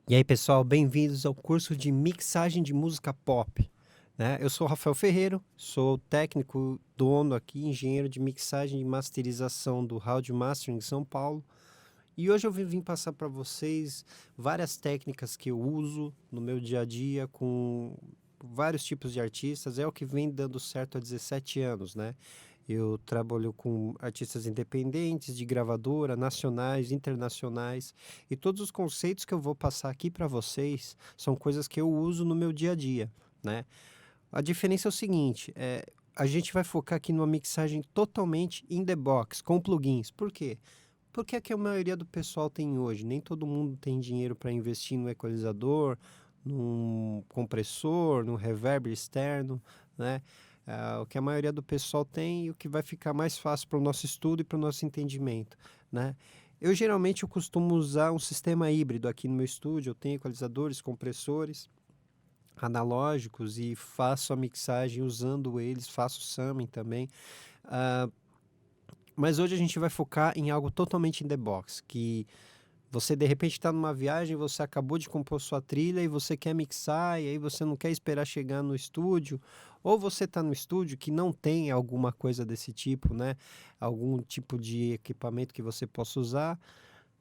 E aí, pessoal, bem-vindos ao curso de mixagem de música pop, né? Eu sou o Rafael Ferreiro, sou técnico, dono aqui, engenheiro de mixagem e masterização do Audio Mastering em São Paulo. E hoje eu vim passar para vocês várias técnicas que eu uso no meu dia a dia com vários tipos de artistas. É o que vem dando certo há 17 anos, né? Eu trabalho com artistas independentes, de gravadora, nacionais, internacionais, e todos os conceitos que eu vou passar aqui para vocês são coisas que eu uso no meu dia a dia, né? A diferença é o seguinte, a gente vai focar aqui numa mixagem totalmente in the box, com plugins. Por quê? Porque é que a maioria do pessoal tem hoje. Nem todo mundo tem dinheiro para investir no equalizador, num compressor, num reverb externo, né? O que a maioria do pessoal tem e o que vai ficar mais fácil para o nosso estudo e para o nosso entendimento, né? Eu costumo usar um sistema híbrido aqui no meu estúdio. Eu tenho equalizadores, compressores analógicos e faço a mixagem usando eles, faço summing também. Ah, mas hoje a gente vai focar em algo totalmente in the box, que você de repente está numa viagem, você acabou de compor sua trilha e você quer mixar, e aí você não quer esperar chegar no estúdio, ou você está no estúdio que não tem alguma coisa desse tipo, né? Algum tipo de equipamento que você possa usar.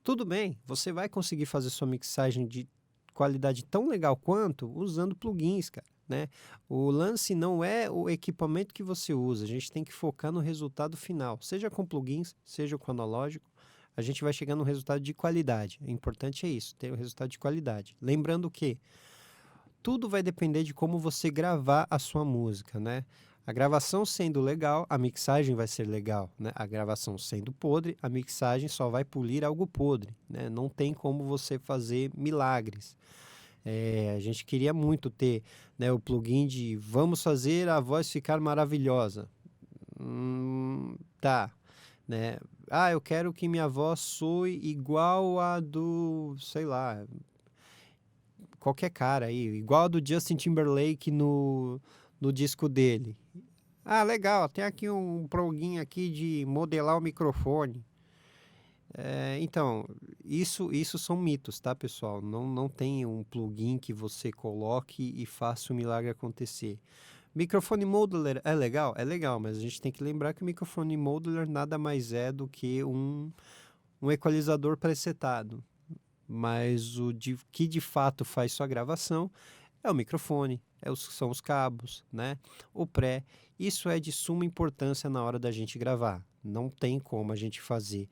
Tudo bem, você vai conseguir fazer sua mixagem de qualidade tão legal quanto usando plugins, cara, né? O lance não é o equipamento que você usa, a gente tem que focar no resultado final, seja com plugins, seja com analógico, a gente vai chegar no resultado de qualidade. O importante é isso, ter o resultado de qualidade. Lembrando que tudo vai depender de como você gravar a sua música, né? A gravação sendo legal, a mixagem vai ser legal, né? A gravação sendo podre, a mixagem só vai polir algo podre, né? Não tem como você fazer milagres. A gente queria muito ter, né, o plugin de vamos fazer a voz ficar maravilhosa. Tá, né? Ah, eu quero que minha voz soe igual a do, sei lá, qualquer cara aí, igual a do Justin Timberlake no disco dele. Ah, legal, tem aqui um plugin aqui de modelar o microfone. Então, isso são mitos, tá, pessoal? Não tem um plugin que você coloque e faça o milagre acontecer. Microfone modular é legal? É legal, mas a gente tem que lembrar que o microfone modular nada mais é do que um equalizador presetado. Mas que de fato faz sua gravação é o microfone, são os cabos, né? O pré. Isso é de suma importância na hora da gente gravar. Não tem como a gente fazer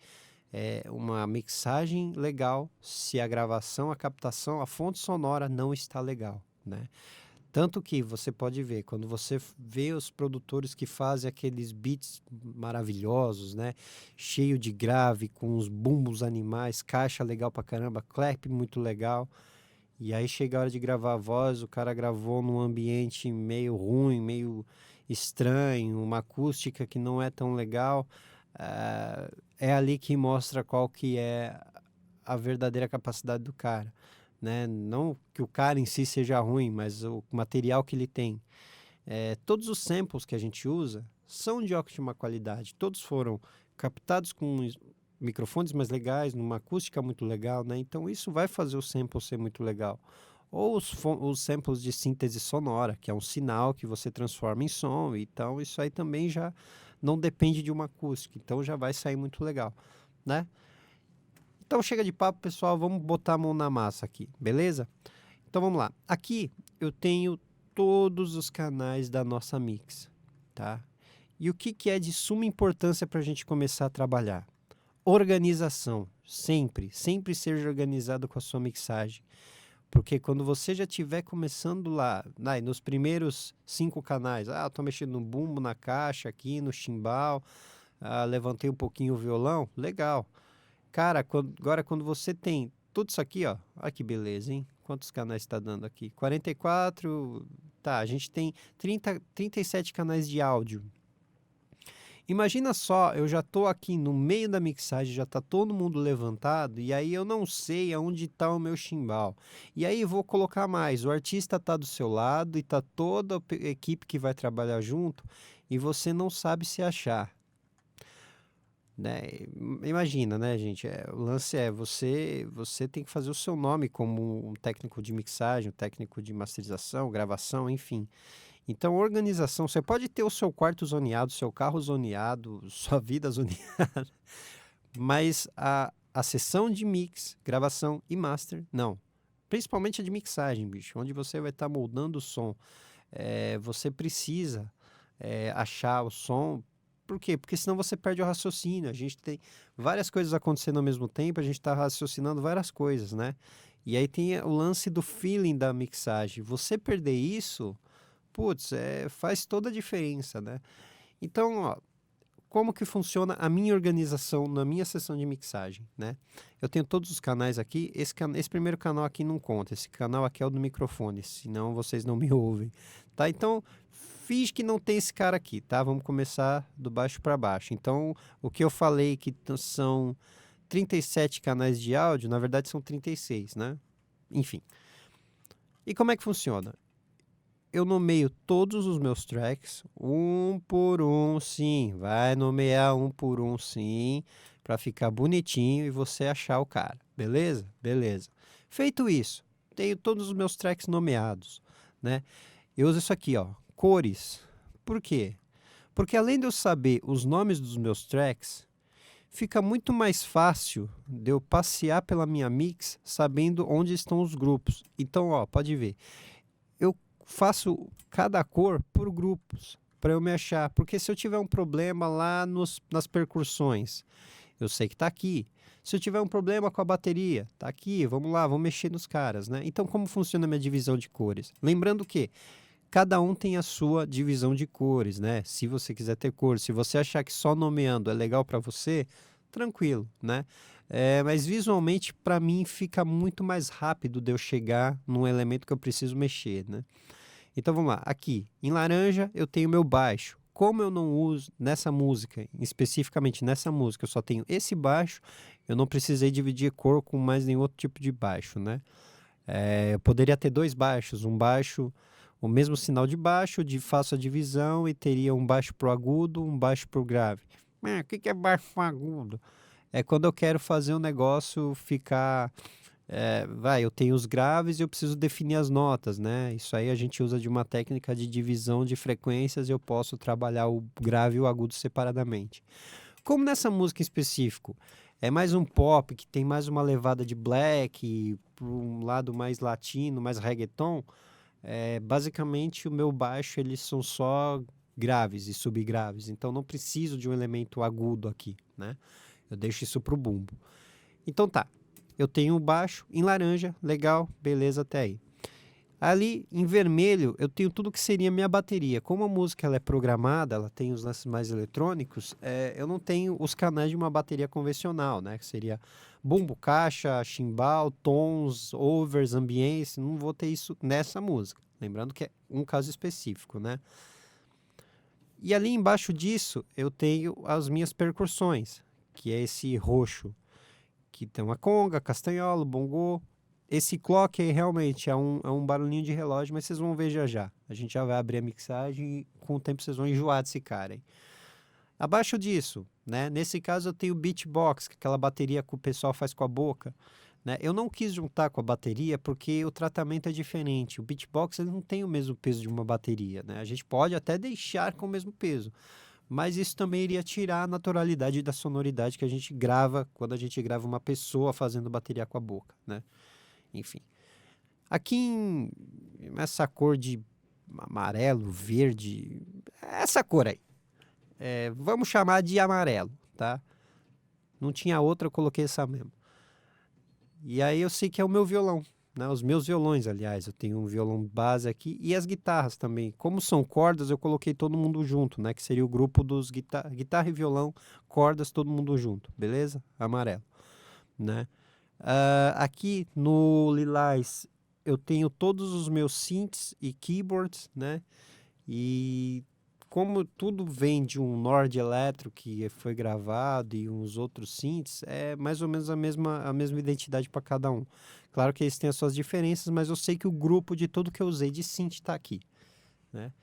uma mixagem legal se a gravação, a captação, a fonte sonora não está legal, né? Tanto que você pode ver, quando você vê os produtores que fazem aqueles beats maravilhosos, né? Cheio de grave, com os bumbos animais, caixa legal pra caramba, clap muito legal. E aí chega a hora de gravar a voz, o cara gravou num ambiente meio ruim, meio estranho, uma acústica que não é tão legal. É ali que mostra qual que é a verdadeira capacidade do cara, né? Não que o cara em si seja ruim, mas o material que ele tem. Todos os samples que a gente usa são de ótima qualidade. Todos foram captados com microfones mais legais, numa acústica muito legal, né? Então isso vai fazer o sample ser muito legal. Ou os samples de síntese sonora, que é um sinal que você transforma em som. Então isso aí também já não depende de uma acústica. Então já vai sair muito legal, né? Então chega de papo, pessoal. Vamos botar a mão na massa aqui, beleza? Então vamos lá. Aqui eu tenho todos os canais da nossa mix, tá? E o que é de suma importância para a gente começar a trabalhar? Organização. Sempre, sempre seja organizado com a sua mixagem. Porque quando você já estiver começando lá, nos primeiros 5 canais, eu tô mexendo no bumbo, na caixa aqui, no chimbal, levantei um pouquinho o violão, legal. Cara, agora quando você tem tudo isso aqui, ó, olha que beleza, hein? Quantos canais está dando aqui? 44, tá, a gente tem 37 canais de áudio. Imagina só, eu já tô aqui no meio da mixagem, já tá todo mundo levantado, e aí eu não sei aonde tá o meu chimbal. E aí eu vou colocar mais, o artista tá do seu lado e tá toda a equipe que vai trabalhar junto, e você não sabe se achar. né? Imagina, né, gente? O lance é você tem que fazer o seu nome como um técnico de mixagem, um técnico de masterização, gravação, enfim. Então, organização, você pode ter o seu quarto zoneado, seu carro zoneado, sua vida zoneada, mas a sessão de mix, gravação e master, não. Principalmente a de mixagem, bicho, onde você vai estar moldando o som. Você precisa achar o som. Por quê? Porque senão você perde o raciocínio. A gente tem várias coisas acontecendo ao mesmo tempo, a gente está raciocinando várias coisas, né? E aí tem o lance do feeling da mixagem. Você perder isso, putz, faz toda a diferença, né? Então, ó, como que funciona a minha organização na minha sessão de mixagem, né? Eu tenho todos os canais aqui, esse primeiro canal aqui não conta, esse canal aqui é o do microfone, senão vocês não me ouvem, tá? Então, finge que não tem esse cara aqui, tá? Vamos começar do baixo para baixo. Então, o que eu falei que são 37 canais de áudio, na verdade são 36, né? Enfim. E como é que funciona? Eu nomeio todos os meus tracks, um por um, sim. Vai nomear um por um, sim, para ficar bonitinho e você achar o cara. Beleza? Beleza. Feito isso, tenho todos os meus tracks nomeados, né? Eu uso isso aqui, ó, cores. Por quê? Porque além de eu saber os nomes dos meus tracks, fica muito mais fácil de eu passear pela minha mix sabendo onde estão os grupos. Então, ó, pode ver. Eu faço cada cor por grupos para eu me achar, porque se eu tiver um problema lá nas percussões, eu sei que está aqui. Se eu tiver um problema com a bateria, está aqui, vamos lá, vamos mexer nos caras, né? Então, como funciona a minha divisão de cores? Lembrando que cada um tem a sua divisão de cores, né? Se você quiser ter cores, se você achar que só nomeando é legal para você, tranquilo, né? Mas visualmente, para mim, fica muito mais rápido de eu chegar num elemento que eu preciso mexer, né? Então vamos lá, aqui em laranja eu tenho meu baixo. Como eu não uso nessa música, especificamente nessa música, eu só tenho esse baixo, eu não precisei dividir cor com mais nenhum outro tipo de baixo, né? Eu poderia ter dois baixos, um baixo, o mesmo sinal de baixo, faço a divisão e teria um baixo pro agudo, um baixo pro grave. O que é baixo pro agudo? É quando eu quero fazer um negócio ficar eu tenho os graves e eu preciso definir as notas, né? Isso aí a gente usa de uma técnica de divisão de frequências e eu posso trabalhar o grave e o agudo separadamente. Como nessa música em específico é mais um pop que tem mais uma levada de black, para um lado mais latino, mais reggaeton, basicamente o meu baixo eles são só graves e subgraves, então não preciso de um elemento agudo aqui, né? Eu deixo isso pro bumbo. Então tá, eu tenho o baixo em laranja, legal, beleza até aí. Ali em vermelho eu tenho tudo que seria minha bateria. Como a música ela é programada, ela tem os lances mais eletrônicos, eu não tenho os canais de uma bateria convencional, né? Que seria bumbo, caixa, chimbal, tons, overs, ambiência. Não vou ter isso nessa música. Lembrando que é um caso específico, né? E ali embaixo disso eu tenho as minhas percussões, que é esse roxo, que tem uma conga, castanhola, bongô. Esse clock aí realmente é um barulhinho de relógio, mas vocês vão ver já já. A gente já vai abrir a mixagem e com o tempo vocês vão enjoar desse cara aí. Abaixo disso, né? Nesse caso eu tenho o beatbox, que é aquela bateria que o pessoal faz com a boca, né? Eu não quis juntar com a bateria porque o tratamento é diferente. O beatbox ele não tem o mesmo peso de uma bateria, né? A gente pode até deixar com o mesmo peso, mas isso também iria tirar a naturalidade da sonoridade que a gente grava quando a gente grava uma pessoa fazendo bateria com a boca, né? Enfim. Aqui nessa cor de amarelo, verde, essa cor aí. Vamos chamar de amarelo, tá? Não tinha outra, eu coloquei essa mesmo. E aí eu sei que é o meu violão, né? Os meus violões, aliás. Eu tenho um violão base aqui e as guitarras também. Como são cordas, eu coloquei todo mundo junto, né? Que seria o grupo dos guitarra e violão, cordas, todo mundo junto, beleza? Amarelo, né? Aqui no Lilás eu tenho todos os meus synths e keyboards, né? E como tudo vem de um Nord Electro que foi gravado e uns outros synths, é mais ou menos a mesma identidade para cada um. Claro que eles têm as suas diferenças, mas eu sei que o grupo de tudo que eu usei de synth está aqui, né?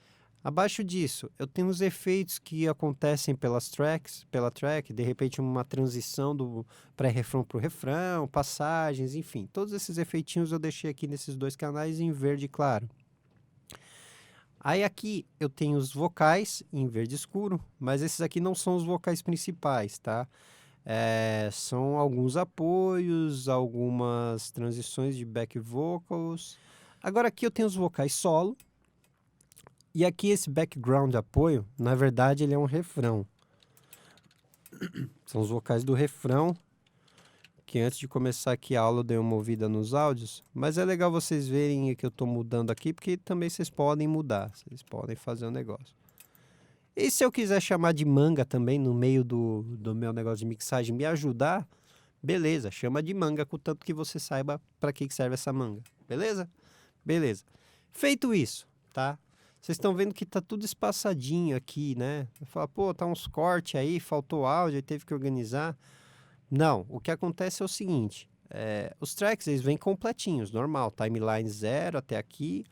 Abaixo disso, eu tenho os efeitos que acontecem pela track, de repente uma transição do pré-refrão para o refrão, passagens, enfim. Todos esses efeitinhos eu deixei aqui nesses 2 canais em verde claro. Aí aqui eu tenho os vocais em verde escuro, mas esses aqui não são os vocais principais, tá? São alguns apoios, algumas transições de back vocals. Agora aqui eu tenho os vocais solo. E aqui esse background apoio, na verdade, ele é um refrão. São os vocais do refrão, que antes de começar aqui a aula eu dei uma ouvida nos áudios, mas é legal vocês verem que eu estou mudando aqui, porque também vocês podem mudar, vocês podem fazer um negócio. E se eu quiser chamar de manga também no meio do meu negócio de mixagem, me ajudar, beleza, chama de manga, contanto que você saiba para que serve essa manga, beleza? Beleza. Feito isso, tá? Vocês estão vendo que tá tudo espaçadinho aqui, né? Fala, pô, tá uns cortes aí, faltou áudio, aí teve que organizar. Não, o que acontece é o seguinte, os tracks eles vêm completinhos, normal, timeline 0 até aqui,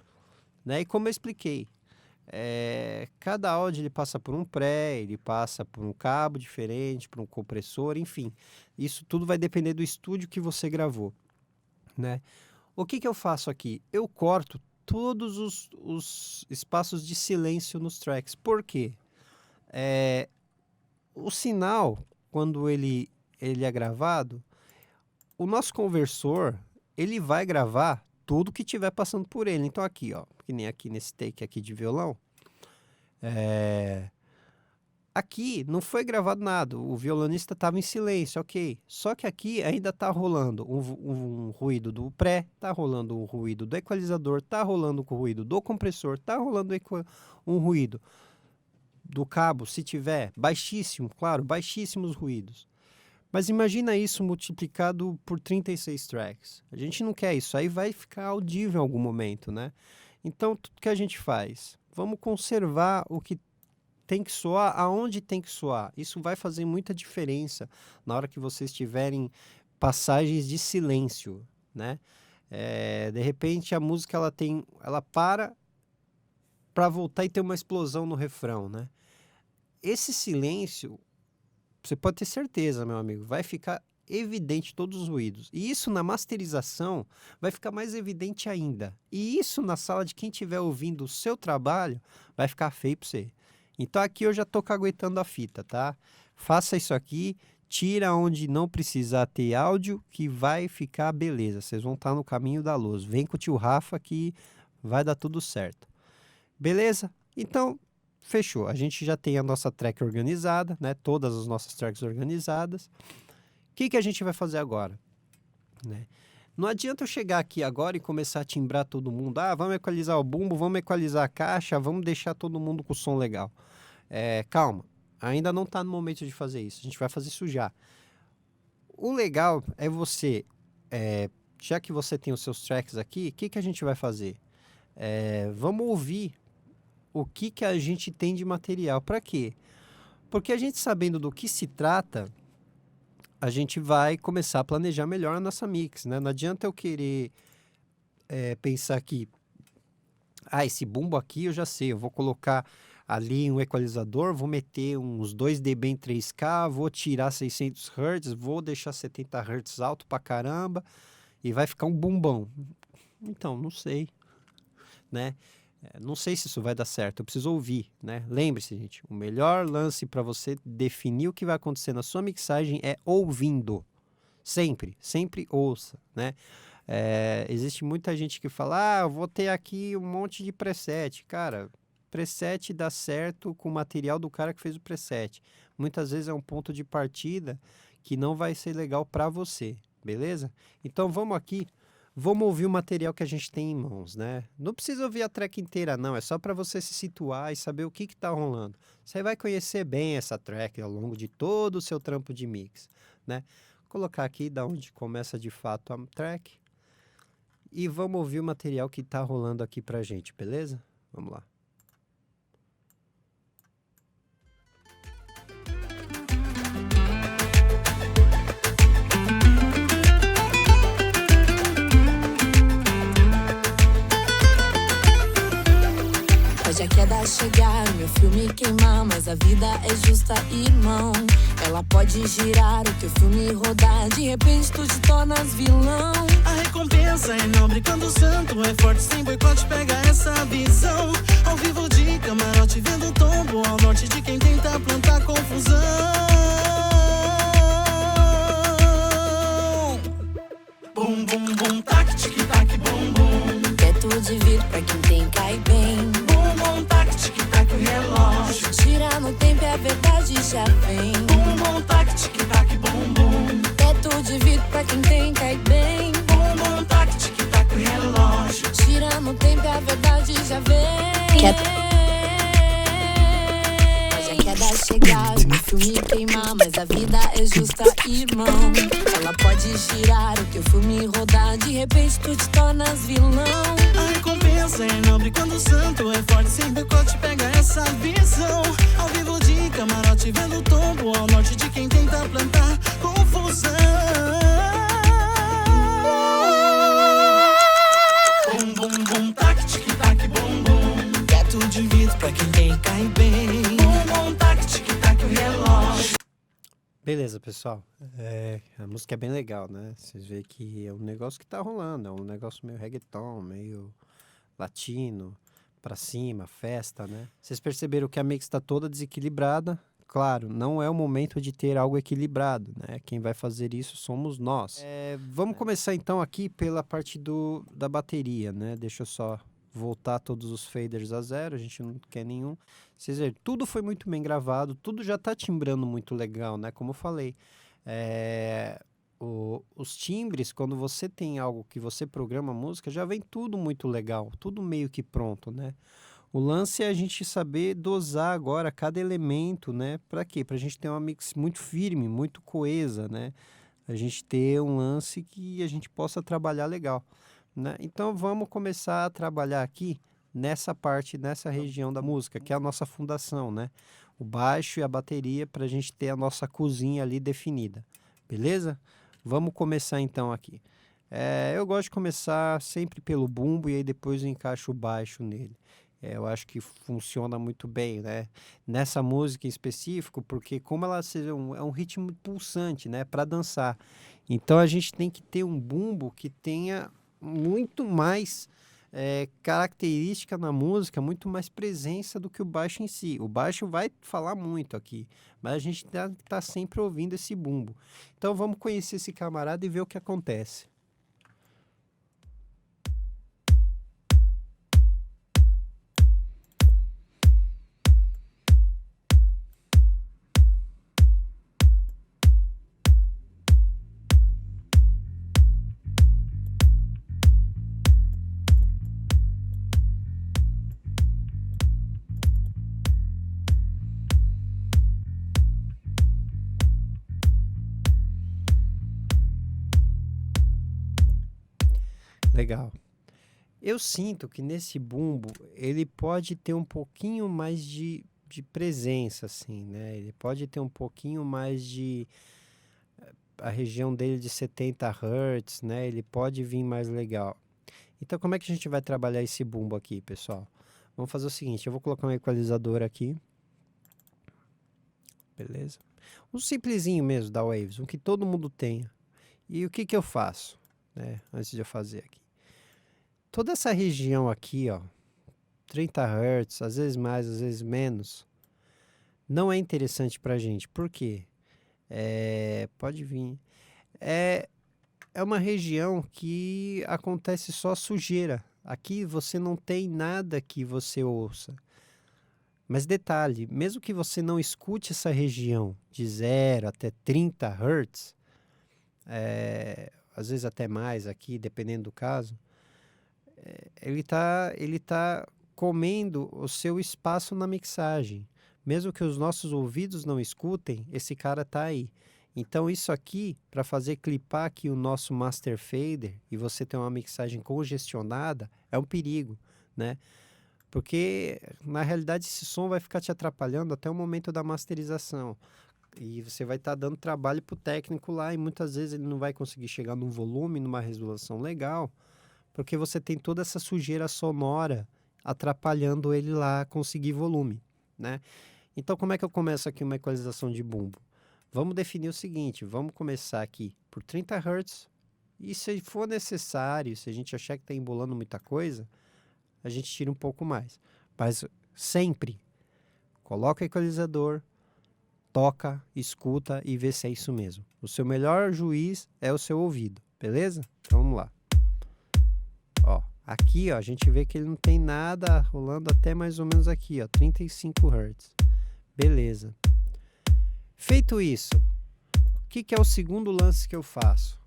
né? E como eu expliquei, cada áudio ele passa por um pré, ele passa por um cabo diferente, por um compressor, enfim. Isso tudo vai depender do estúdio que você gravou, né? O que eu faço aqui? Eu corto todos os espaços de silêncio nos tracks. Por quê? O sinal, quando ele é gravado, o nosso conversor, ele vai gravar tudo que estiver passando por ele. Então aqui, ó, que nem aqui nesse take aqui de violão, aqui não foi gravado nada, o violonista estava em silêncio, ok. Só que aqui ainda está rolando um ruído do pré, está rolando um ruído do equalizador, está rolando um ruído do compressor, está rolando um ruído do cabo, se tiver, baixíssimo, claro, baixíssimos ruídos. Mas imagina isso multiplicado por 36 tracks. A gente não quer isso, aí vai ficar audível em algum momento, né? Então, tudo que a gente faz, vamos conservar o que tem que soar aonde tem que soar. Isso vai fazer muita diferença na hora que vocês tiverem passagens de silêncio, né? De repente a música ela para voltar e ter uma explosão no refrão, né? Esse silêncio, você pode ter certeza, meu amigo, vai ficar evidente todos os ruídos. E isso na masterização vai ficar mais evidente ainda. E isso na sala de quem estiver ouvindo o seu trabalho vai ficar feio para você. Então aqui eu já estou caguetando a fita, tá? Faça isso aqui, tira onde não precisar ter áudio, que vai ficar beleza. Vocês vão estar no caminho da luz. Vem com o tio Rafa que vai dar tudo certo. Beleza? Então, fechou. A gente já tem a nossa track organizada, né? Todas as nossas tracks organizadas. O que a gente vai fazer agora? Né? Não adianta eu chegar aqui agora e começar a timbrar todo mundo. Vamos equalizar o bumbo, vamos equalizar a caixa, vamos deixar todo mundo com o som legal. Calma, ainda não está no momento de fazer isso. A gente vai fazer isso já. O legal é você, já que você tem os seus tracks aqui, o que a gente vai fazer? Vamos ouvir o que a gente tem de material. Para quê? Porque a gente sabendo do que se trata, a gente vai começar a planejar melhor a nossa mix, né? Não adianta eu querer pensar que esse bumbo aqui eu já sei, eu vou colocar ali um equalizador, vou meter uns 2 dB em 3K, vou tirar 600 Hz, vou deixar 70 Hz alto pra caramba e vai ficar um bumbão. Então, não sei, né? Não sei se isso vai dar certo, eu preciso ouvir, né? Lembre-se, gente, o melhor lance para você definir o que vai acontecer na sua mixagem é ouvindo. Sempre ouça, né? Existe muita gente que fala, eu vou ter aqui um monte de preset. Cara, preset dá certo com o material do cara que fez o preset. Muitas vezes é um ponto de partida que não vai ser legal para você, beleza? Então vamos aqui. Vamos ouvir o material que a gente tem em mãos, né? Não precisa ouvir a track inteira, não. É só para você se situar e saber o que tá rolando. Você vai conhecer bem essa track ao longo de todo o seu trampo de mix, né? Vou colocar aqui da onde começa de fato a track. E vamos ouvir o material que tá rolando aqui pra gente, beleza? Vamos lá. Hoje aqui é da chegar, meu filme queimar, mas a vida é justa, irmão. Ela pode girar, o teu filme rodar, de repente tu te tornas vilão. A recompensa é nobre quando o santo é forte, sem boicote pega essa visão. Ao vivo de camarote, vendo o tombo ao norte de quem tenta plantar confusão. Bum, bum, bum, tac, tic, tac, bum, bum. Teto de vidro pra quem tem, cai bem. Bum, bum, tac, tic, tac, o relógio. Tira no tempo e a verdade já vem. Bum, bum, tac, tic, tac, bum, bum. Teto de vidro pra quem tem, cai bem. Bum, bum, tac, tic, tac, o relógio. Tira no tempo e a verdade já vem. Pode a queda chegar, o filme queimar, mas a vida é justa, irmão. Ela pode girar, o teu filme rodar, de repente tu te tornas vilão. A recompensa é nobre quando o santo é forte, sem boicote pega essa visão. Ao vivo de camarote, vendo o tombo ao norte de quem tenta plantar confusão. Bum, bum, bum, tac, tic, tac, bum, bum. Teto de vidro pra quem tem, cai bem. Bum, bum, tac, tic, tac, o relógio. Beleza, pessoal. A música é bem legal, né? Vocês veem que é um negócio que tá rolando. É um negócio meio reggaeton, meio latino, pra cima, festa, né? Vocês perceberam que a mix tá toda desequilibrada. Claro, não é o momento de ter algo equilibrado, né? Quem vai fazer isso somos nós. Vamos começar então aqui pela parte da bateria, né? Deixa eu só voltar todos os faders a zero, a gente não quer nenhum. Vocês verem, tudo foi muito bem gravado, tudo já tá timbrando muito legal, né? Como eu falei, os timbres, quando você tem algo que você programa a música, já vem tudo muito legal, tudo meio que pronto, né? O lance é a gente saber dosar agora cada elemento, né? Para quê? Pra gente ter uma mix muito firme, muito coesa, né? A gente ter um lance que a gente possa trabalhar legal, né? Então vamos começar a trabalhar aqui nessa parte, nessa região da música, que é a nossa fundação, né? O baixo e a bateria para a gente ter a nossa cozinha ali definida, beleza? Vamos começar então aqui. Eu gosto de começar sempre pelo bumbo e aí depois eu encaixo o baixo nele. Eu acho que funciona muito bem, né? Nessa música em específico, porque como ela é um ritmo pulsante, né? Para dançar. Então a gente tem que ter um bumbo que tenha muito mais característica na música, muito mais presença do que o baixo em si. O baixo vai falar muito aqui, mas a gente tá sempre ouvindo esse bumbo. Então vamos conhecer esse camarada e ver o que acontece. Legal. Eu sinto que nesse bumbo ele pode ter um pouquinho mais de presença, assim, né? Ele pode ter um pouquinho mais de... A região dele de 70 Hz, né? Ele pode vir mais legal. Então, como é que a gente vai trabalhar esse bumbo aqui, pessoal? Vamos fazer o seguinte, eu vou colocar um equalizador aqui. Beleza? Um simplesinho mesmo da Waves, um que todo mundo tenha. E o que que eu faço, né? Antes de eu fazer aqui. Toda essa região aqui, ó, 30 Hz, às vezes mais, às vezes menos, não é interessante pra gente. Por quê? Pode vir. É uma região que acontece só sujeira. Aqui você não tem nada que você ouça. Mas detalhe, mesmo que você não escute essa região de 0 até 30 Hz, às vezes até mais aqui, dependendo do caso, ele tá comendo o seu espaço na mixagem. Mesmo que os nossos ouvidos não escutem, esse cara tá aí. Então isso aqui, para fazer clipar aqui o nosso master fader e você ter uma mixagem congestionada, é um perigo, né? Porque na realidade esse som vai ficar te atrapalhando até o momento da masterização. E você vai estar dando trabalho pro técnico lá e muitas vezes ele não vai conseguir chegar num volume, numa resolução legal, porque você tem toda essa sujeira sonora atrapalhando ele lá conseguir volume, né? Então, como é que eu começo aqui uma equalização de bumbo? Vamos definir o seguinte, vamos começar aqui por 30 Hz, e se for necessário, se a gente achar que está embolando muita coisa, a gente tira um pouco mais. Mas sempre coloca o equalizador, toca, escuta e vê se é isso mesmo. O seu melhor juiz é o seu ouvido, beleza? Então, vamos lá. Ó, aqui ó, a gente vê que ele não tem nada rolando até mais ou menos aqui, ó, 35 Hz. Beleza. Feito isso, o que é o segundo lance que eu faço?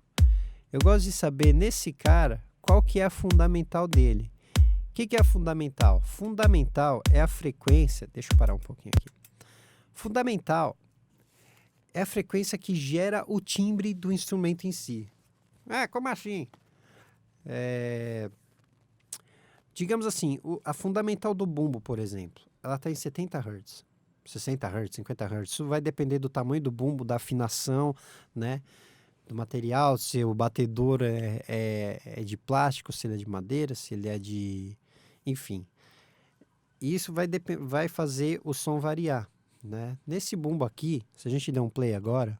Eu gosto de saber nesse cara qual que é a fundamental dele. O que é a fundamental? Fundamental é a frequência. Deixa eu parar um pouquinho aqui. Fundamental é a frequência que gera o timbre do instrumento em si. Como assim? Digamos assim, a fundamental do bumbo, por exemplo, ela está em 70 Hz. 60 Hz, 50 Hz. Isso vai depender do tamanho do bumbo, da afinação, né? Do material, se o batedor é de plástico, se ele é de madeira, se ele é de... Enfim. Isso vai fazer o som variar, né? Nesse bumbo aqui, se a gente der um play agora,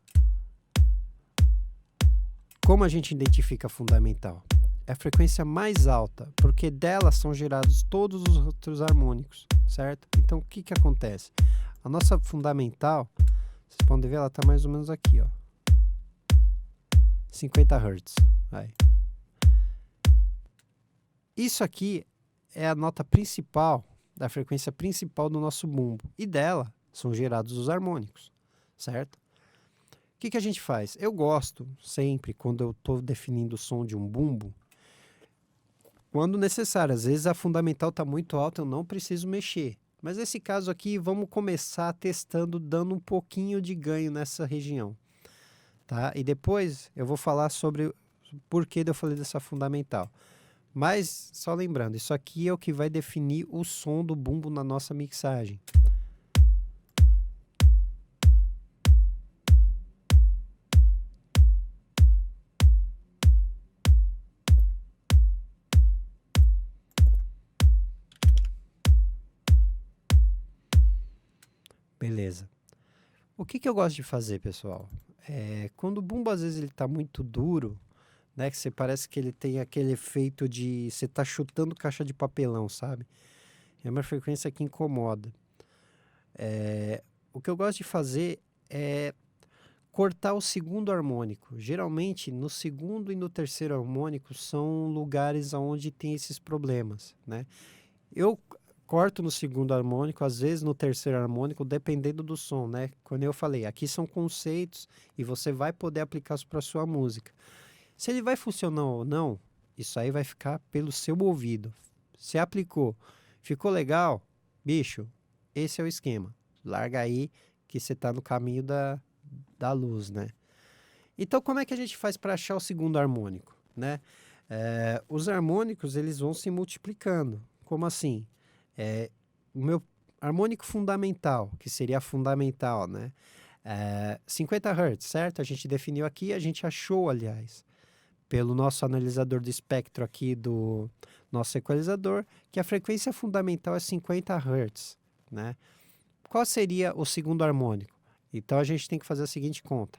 como a gente identifica a fundamental? É a frequência mais alta, porque dela são gerados todos os outros harmônicos, certo? Então, o que acontece? A nossa fundamental, vocês podem ver, ela está mais ou menos aqui, ó. 50 Hz. Aí. Isso aqui é a nota principal, da frequência principal do nosso bumbo. E dela são gerados os harmônicos, certo? O que a gente faz? Eu gosto sempre, quando eu estou definindo o som de um bumbo, quando necessário. Às vezes a fundamental está muito alta, eu não preciso mexer. Mas nesse caso aqui, vamos começar testando, dando um pouquinho de ganho nessa região. Tá? E depois eu vou falar sobre o porquê eu falei dessa fundamental. Mas, só lembrando, isso aqui é o que vai definir o som do bumbo na nossa mixagem. Beleza. O que eu gosto de fazer, pessoal? Quando o bumbo às vezes ele está muito duro, né, que você parece que ele tem aquele efeito de você tá chutando caixa de papelão, sabe? É uma frequência que incomoda. O que eu gosto de fazer é cortar o segundo harmônico. Geralmente, no segundo e no terceiro harmônico são lugares onde tem esses problemas, né? Eu corto no segundo harmônico, às vezes no terceiro harmônico, dependendo do som, né? Quando eu falei, aqui são conceitos e você vai poder aplicar isso para sua música. Se ele vai funcionar ou não, isso aí vai ficar pelo seu ouvido. Se aplicou, ficou legal, bicho, esse é o esquema. Larga aí que você está no caminho da luz, né? Então, como é que a gente faz para achar o segundo harmônico, né? Os harmônicos, eles vão se multiplicando. Como assim? O meu harmônico fundamental, que seria a fundamental, né? 50 Hz, certo? A gente definiu aqui, a gente achou, aliás, pelo nosso analisador de espectro aqui do nosso equalizador, que a frequência fundamental é 50 Hz, né? Qual seria o segundo harmônico? Então, a gente tem que fazer a seguinte conta.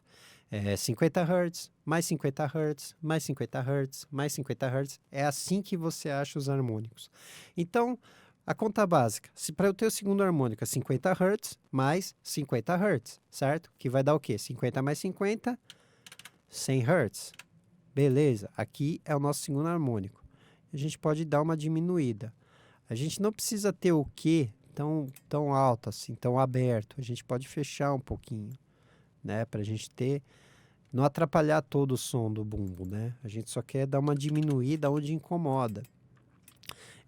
50 Hz, mais 50 Hz, mais 50 Hz, mais 50 Hz. É assim que você acha os harmônicos. Então, a conta básica, se para eu ter o segundo harmônico é 50 Hz mais 50 Hz, certo? Que vai dar o quê? 50 mais 50, 100 Hz. Beleza, aqui é o nosso segundo harmônico. A gente pode dar uma diminuída. A gente não precisa ter o Q tão alto assim, tão aberto. A gente pode fechar um pouquinho, né? Para a gente não atrapalhar todo o som do bumbo, né? A gente só quer dar uma diminuída onde incomoda.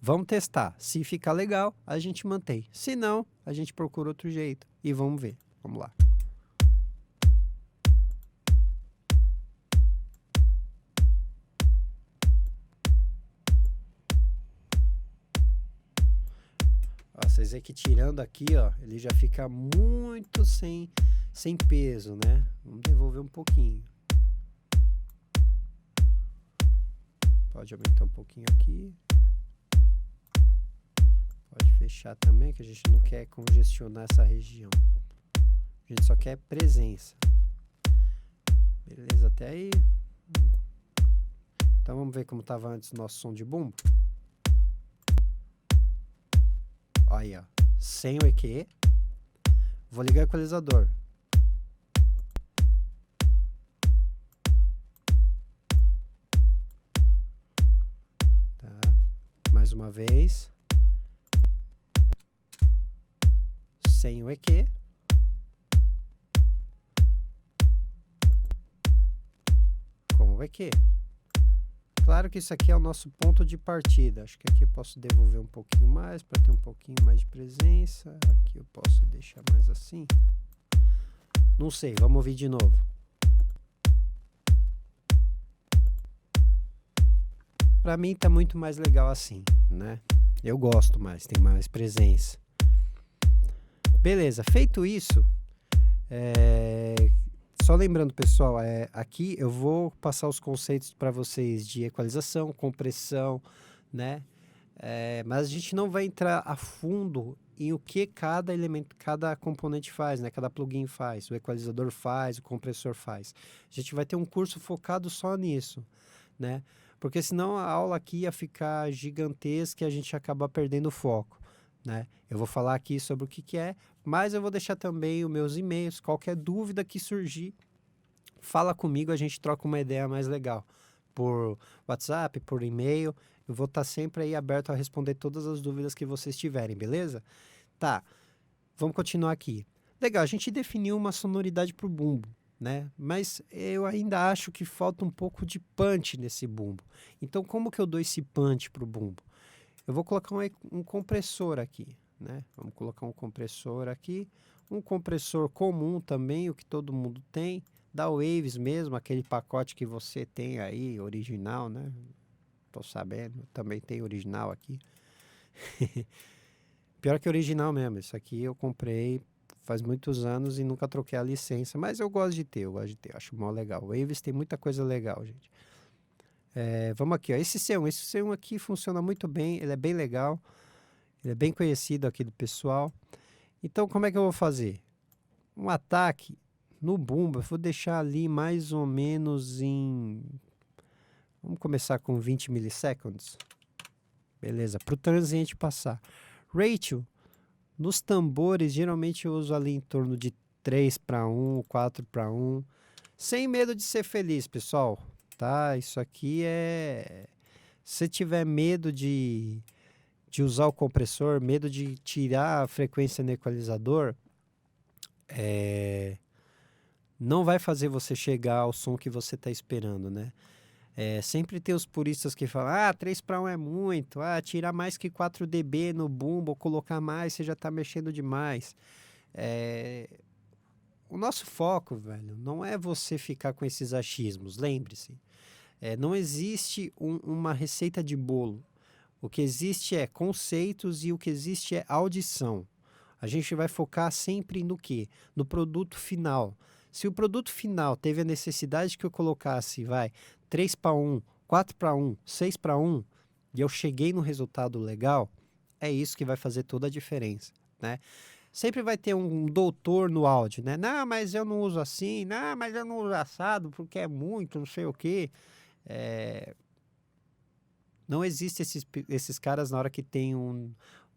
Vamos testar. Se ficar legal, a gente mantém. Se não, a gente procura outro jeito. E vamos ver. Vamos lá. Ó, vocês veem que tirando aqui, ó, ele já fica muito sem peso, né? Vamos devolver um pouquinho. Pode aumentar um pouquinho aqui. Pode fechar também, que a gente não quer congestionar essa região. A gente só quer presença. Beleza, até aí. Então vamos ver como estava antes o nosso som de bumbo. Aí, ó. Sem o EQ. Vou ligar o equalizador. Tá. Mais uma vez. Sem o EQ. Com o EQ. Claro que isso aqui é o nosso ponto de partida. Acho que aqui eu posso devolver um pouquinho mais para ter um pouquinho mais de presença. Aqui eu posso deixar mais assim. Não sei, vamos ouvir de novo. Para mim tá muito mais legal assim, né? Eu gosto mais, tem mais presença. Beleza, feito isso, só lembrando, pessoal, aqui eu vou passar os conceitos para vocês de equalização, compressão, né? Mas a gente não vai entrar a fundo em o que cada elemento, cada componente faz, né? Cada plugin faz, o equalizador faz, o compressor faz. A gente vai ter um curso focado só nisso, né? Porque senão a aula aqui ia ficar gigantesca e a gente ia acabar perdendo o foco, né? Eu vou falar aqui sobre o que é, mas eu vou deixar também os meus e-mails, qualquer dúvida que surgir, fala comigo, a gente troca uma ideia mais legal, por WhatsApp, por e-mail, eu vou estar sempre aí aberto a responder todas as dúvidas que vocês tiverem, beleza? Tá, vamos continuar aqui. Legal, a gente definiu uma sonoridade para o bumbo, né? Mas eu ainda acho que falta um pouco de punch nesse bumbo. Então, como que eu dou esse punch para o bumbo? Eu vou colocar um compressor aqui, né? Vamos colocar um compressor aqui. Um compressor comum também, o que todo mundo tem. Da Waves mesmo, aquele pacote que você tem aí, original, né? Tô sabendo, também tem original aqui. Pior que original mesmo, isso aqui eu comprei faz muitos anos e nunca troquei a licença. Mas eu gosto de ter, acho mó legal. Waves tem muita coisa legal, gente. Vamos aqui, ó. Esse C1 aqui funciona muito bem, ele é bem legal, ele é bem conhecido aqui do pessoal. Então, como é que eu vou fazer? Um ataque no bumbo, eu vou deixar ali mais ou menos em... Vamos começar com 20 milisseconds. Beleza, para o transiente passar. Ratio, nos tambores, geralmente eu uso ali em torno de 3:1, 4:1. Sem medo de ser feliz, pessoal. Tá? Isso aqui se tiver medo de usar o compressor, medo de tirar a frequência no equalizador, não vai fazer você chegar ao som que você está esperando, né? Sempre tem os puristas que falam, 3:1 é muito, tirar mais que 4 dB no bumbo, ou colocar mais, você já está mexendo demais. O nosso foco, velho, não é você ficar com esses achismos, lembre-se. Não existe uma receita de bolo. O que existe é conceitos e o que existe é audição. A gente vai focar sempre no quê? No produto final. Se o produto final teve a necessidade que eu colocasse, 3:1, 4:1, 6:1, e eu cheguei no resultado legal, é isso que vai fazer toda a diferença, né? Sempre vai ter um doutor no áudio, né? Não, mas eu não uso assim, não, mas eu não uso assado porque é muito, não sei o quê. Não existe esses caras na hora que tem um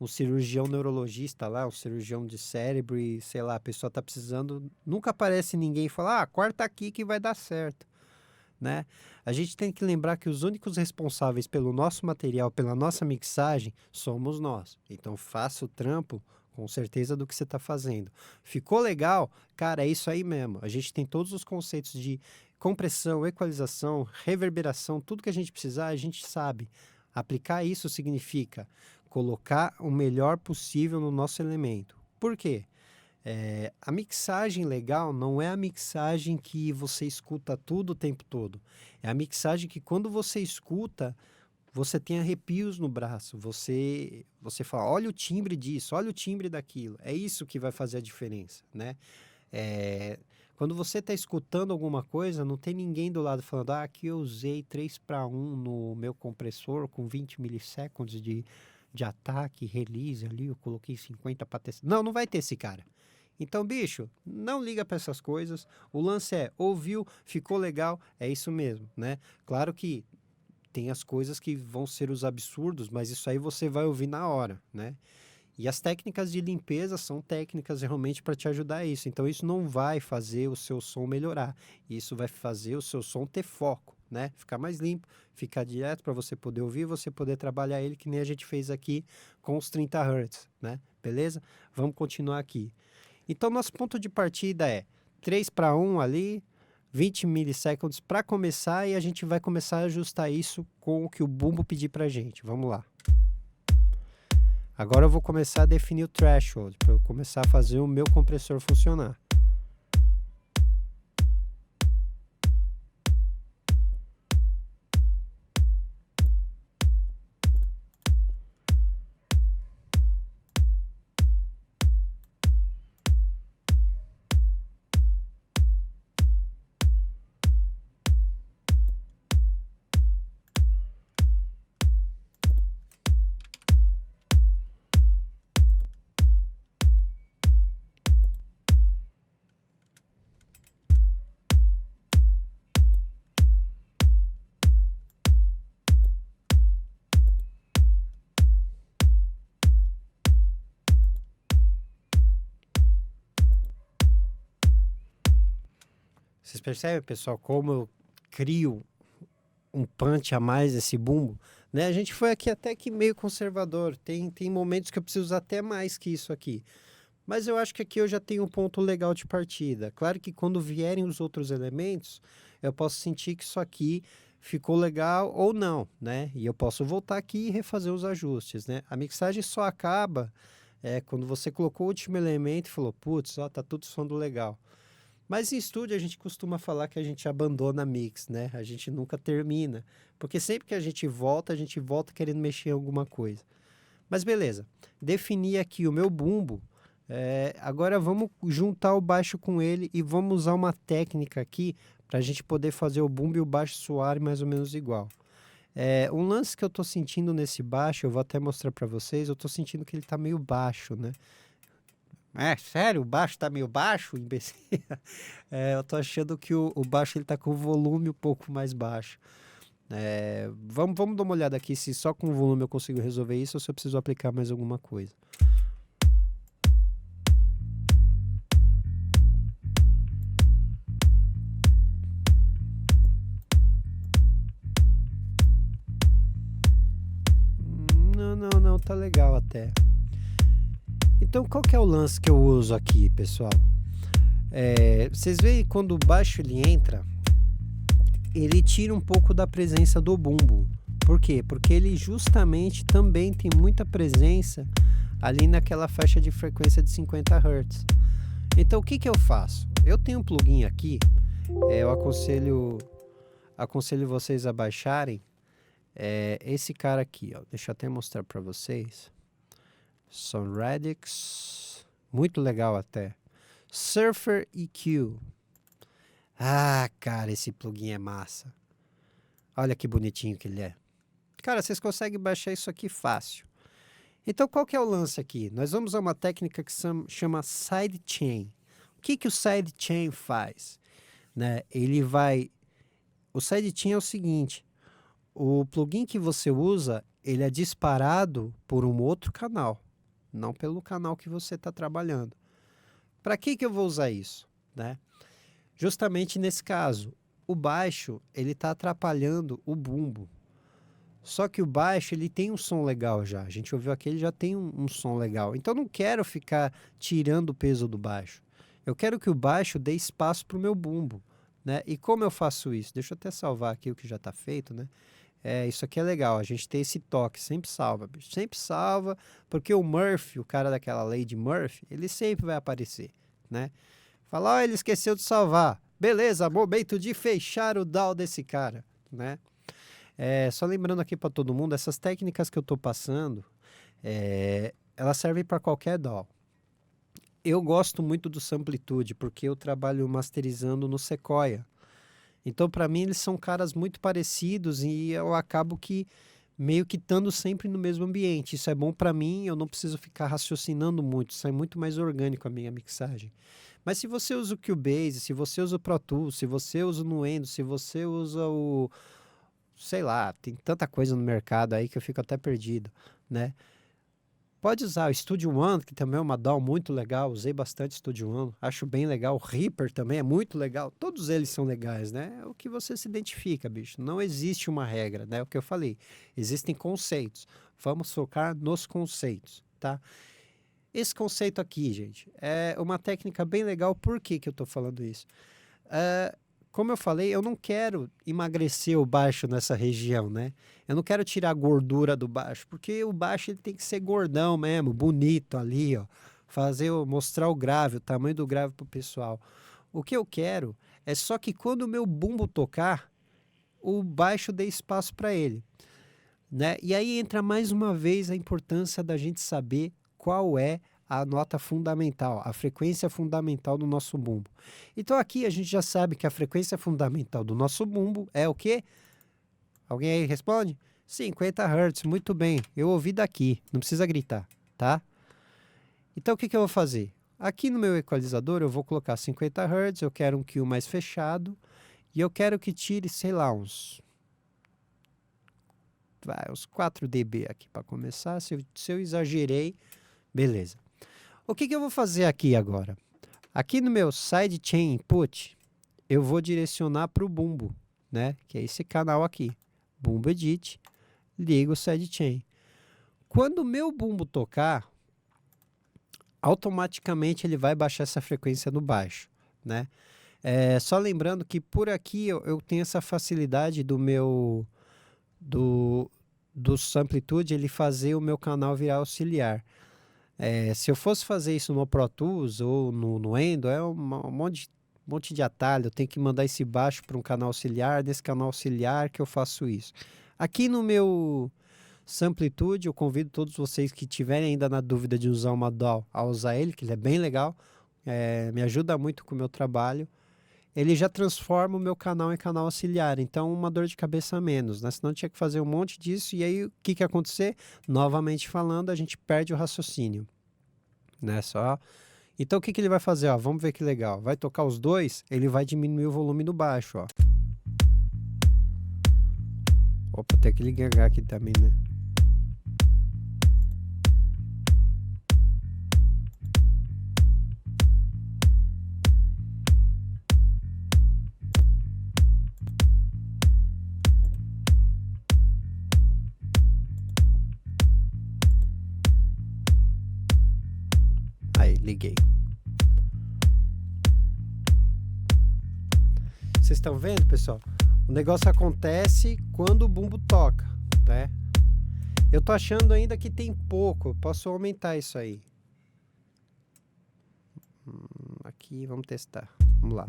cirurgião neurologista lá, um cirurgião de cérebro e, sei lá, a pessoa tá precisando, nunca aparece ninguém e fala, corta aqui que vai dar certo, né? A gente tem que lembrar que os únicos responsáveis pelo nosso material, pela nossa mixagem, somos nós. Então faça o trampo com certeza do que você está fazendo. Ficou legal? Cara, é isso aí mesmo. A gente tem todos os conceitos de compressão, equalização, reverberação, tudo que a gente precisar, a gente sabe. Aplicar isso significa colocar o melhor possível no nosso elemento. Por quê? A mixagem legal não é a mixagem que você escuta tudo o tempo todo. É a mixagem que quando você escuta, você tem arrepios no braço. Você fala, olha o timbre disso, olha o timbre daquilo. É isso que vai fazer a diferença, né? Quando você está escutando alguma coisa, não tem ninguém do lado falando, aqui eu usei 3:1 no meu compressor com 20 milisseconds de de ataque, release ali, eu coloquei 50 para testar. Não vai ter esse cara. Então, bicho, não liga para essas coisas. O lance é, ouviu, ficou legal, é isso mesmo, né? Claro que tem as coisas que vão ser os absurdos, mas isso aí você vai ouvir na hora, né? E as técnicas de limpeza são técnicas realmente para te ajudar a isso. Então, isso não vai fazer o seu som melhorar. Isso vai fazer o seu som ter foco, né? Ficar mais limpo, ficar direto para você poder ouvir, você poder trabalhar ele, que nem a gente fez aqui com os 30 Hz, né? Beleza? Vamos continuar aqui. Então, nosso ponto de partida é 3:1 ali, 20 milissegundos para começar, e a gente vai começar a ajustar isso com o que o bumbo pedir para a gente. Vamos lá. Agora eu vou começar a definir o threshold, para eu começar a fazer o meu compressor funcionar. Vocês percebem, pessoal, como eu crio um punch a mais nesse bumbo? Né? A gente foi aqui até que meio conservador. Tem momentos que eu preciso usar até mais que isso aqui. Mas eu acho que aqui eu já tenho um ponto legal de partida. Claro que quando vierem os outros elementos, eu posso sentir que isso aqui ficou legal ou não, né? E eu posso voltar aqui e refazer os ajustes, né? A mixagem só acaba quando você colocou o último elemento e falou, putz, ó, tá tudo soando legal. Mas em estúdio a gente costuma falar que a gente abandona a mix, né? A gente nunca termina. Porque sempre que a gente volta querendo mexer em alguma coisa. Mas beleza. Defini aqui o meu bumbo. Agora vamos juntar o baixo com ele e vamos usar uma técnica aqui para a gente poder fazer o bumbo e o baixo soarem mais ou menos igual. Um lance que eu tô sentindo nesse baixo, eu vou até mostrar para vocês, eu tô sentindo que ele tá meio baixo, né? Sério? O baixo tá meio baixo, imbecil? Eu tô achando que o baixo ele tá com o volume um pouco mais baixo. Vamos dar uma olhada aqui se só com o volume eu consigo resolver isso ou se eu preciso aplicar mais alguma coisa. Não, tá legal até. Então, qual que é o lance que eu uso aqui, pessoal? Vocês veem quando o baixo ele entra, ele tira um pouco da presença do bumbo. Por quê? Porque ele justamente também tem muita presença ali naquela faixa de frequência de 50 Hz. Então, o que eu faço? Eu tenho um plugin aqui, eu aconselho vocês a baixarem esse cara aqui, ó. Deixa eu até mostrar para vocês. Sonradix, muito legal até. Surfer EQ. Cara, esse plugin é massa. Olha que bonitinho que ele é. Cara, vocês conseguem baixar isso aqui fácil. Então, qual que é o lance aqui? Nós vamos usar uma técnica que chama sidechain. O que o sidechain faz? Né? O sidechain é o seguinte. O plugin que você usa, ele é disparado por um outro canal. Não pelo canal que você está trabalhando. Para que eu vou usar isso? Né? Justamente nesse caso, o baixo ele está atrapalhando o bumbo. Só que o baixo ele tem um som legal já. A gente ouviu aqui, ele já tem um som legal. Então eu não quero ficar tirando o peso do baixo. Eu quero que o baixo dê espaço para o meu bumbo. Né? E como eu faço isso? Deixa eu até salvar aqui o que já está feito, né? Isso aqui é legal, a gente tem esse toque, sempre salva, bicho. Sempre salva, porque o Murphy, o cara daquela lei de Murphy, ele sempre vai aparecer, né? Fala, ele esqueceu de salvar. Beleza, momento de fechar o DAW desse cara, né? Só lembrando aqui para todo mundo, essas técnicas que eu tô passando, elas servem para qualquer DAW. Eu gosto muito do Samplitude, porque eu trabalho masterizando no Sequoia. Então, para mim, eles são caras muito parecidos e eu acabo que meio que estando sempre no mesmo ambiente. Isso é bom para mim, eu não preciso ficar raciocinando muito, sai muito mais orgânico a minha mixagem. Mas se você usa o Cubase, se você usa o Pro Tools, se você usa o Nuendo, se você usa o... sei lá, tem tanta coisa no mercado aí que eu fico até perdido, né? Pode usar o Studio One, que também é uma DAW muito legal, usei bastante Studio One, acho bem legal. O Reaper também é muito legal, todos eles são legais, né? É o que você se identifica, bicho. Não existe uma regra, né? É o que eu falei, existem conceitos. Vamos focar nos conceitos, tá? Esse conceito aqui, gente, é uma técnica bem legal. Por que que eu tô falando isso? Como eu falei, eu não quero emagrecer o baixo nessa região, né? Eu não quero tirar a gordura do baixo, porque o baixo ele tem que ser gordão mesmo, bonito ali, ó. Mostrar o grave, o tamanho do grave pro pessoal. O que eu quero é só que quando o meu bumbo tocar, o baixo dê espaço para ele, né? E aí entra mais uma vez a importância da gente saber qual é a nota fundamental, a frequência fundamental do nosso bumbo. Então aqui a gente já sabe que a frequência fundamental do nosso bumbo é o quê? Alguém aí responde? 50 Hz, muito bem, eu ouvi daqui, não precisa gritar, tá? Então o que que eu vou fazer? Aqui no meu equalizador eu vou colocar 50 Hz, eu quero um Q mais fechado, e eu quero que tire, sei lá, uns 4 dB aqui para começar. Se eu exagerei, beleza. O que que eu vou fazer aqui agora? Aqui no meu sidechain input, eu vou direcionar para o bumbo, né? Que é esse canal aqui. Bumbo edit, ligo o sidechain. Quando o meu bumbo tocar, automaticamente ele vai baixar essa frequência no baixo, né? Só lembrando que por aqui eu tenho essa facilidade do Samplitude ele fazer o meu canal virar auxiliar. Se eu fosse fazer isso no Pro Tools ou no Nuendo, é um monte de atalho. Eu tenho que mandar esse baixo para um canal auxiliar, nesse canal auxiliar que eu faço isso. Aqui no meu Samplitude, eu convido todos vocês que tiverem ainda na dúvida de usar uma DAW a usar ele, que ele é bem legal, me ajuda muito com o meu trabalho. Ele já transforma o meu canal em canal auxiliar, então uma dor de cabeça a menos, né? Senão tinha que fazer um monte disso, e aí o que que ia acontecer? Novamente falando, a gente perde o raciocínio, né? Então o que que ele vai fazer? Ó, vamos ver que legal. Vai tocar os dois, ele vai diminuir o volume do baixo, ó. Opa, tem que ligar aqui também, né? Aí, liguei. Vocês estão vendo, pessoal? O negócio acontece quando o bumbo toca, né? Eu tô achando ainda que tem pouco. Eu posso aumentar isso aí. Aqui, vamos testar. Vamos lá.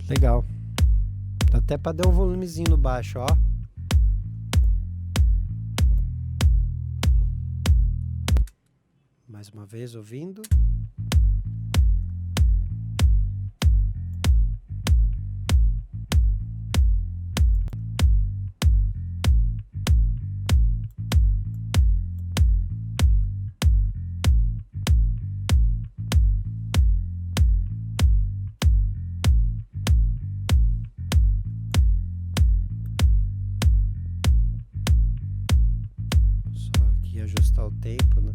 Legal. Dá até para dar um volumezinho no baixo, ó. Mais uma vez ouvindo. Ajustar o tempo, né?